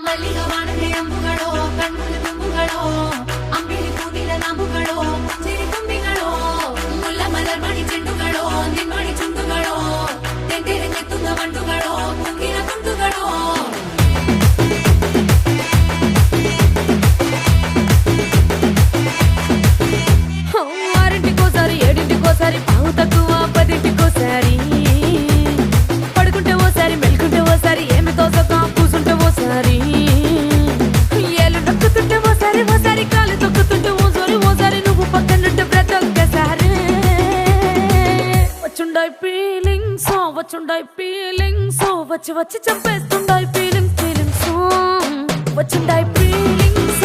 ಮಲ್ಲಿಗ ವಾಣನೆ ಅಂಬುಗಳೋ ಕಣ್ಣುಗಳ ತುಂಬುಗಳೋ ಅಂಬಿಳಿ ಕೂದಿಲ ನಾಂಬುಗಳೋ ಮುಂಜಿರಿ ತುಂಬಿಗಳೋ ಮುಲ್ಲ ಮಲರ್ ಮಣಿ ಚೆಂಡುಗಳೋ ನಿಮ್ಮಣಿ ಚುಂಡುಗಳೋ ತೆಂಟೆರೆ ಕೆತ್ತುಂಗ ಮಂಟುಗಳೋ ಮುಂಗಿನ ತುಂಡುಗಳೋ ఆరింటికోసారి ఏడింటికోసారి పావు తక్కువ పదింటికోసారి పడుకుంటే ఓసారి మెలుకుంటే ఓసారి ఏమి తోసక కూసుంటే ఓసారి ఏలు నొక్కుతుంటే ఓసారి ఓసారి కాలు తొక్కుతుంటే ఓసారి నువ్వు పక్కనుంటే ప్రతి ఒక్కసారి వచ్చుండాయి ఫీలింగ్స్ వచ్చి వచ్చి చంపేస్తుండాయి ఫీలింగ్స్ వచ్చుండాయి ఫీలింగ్స్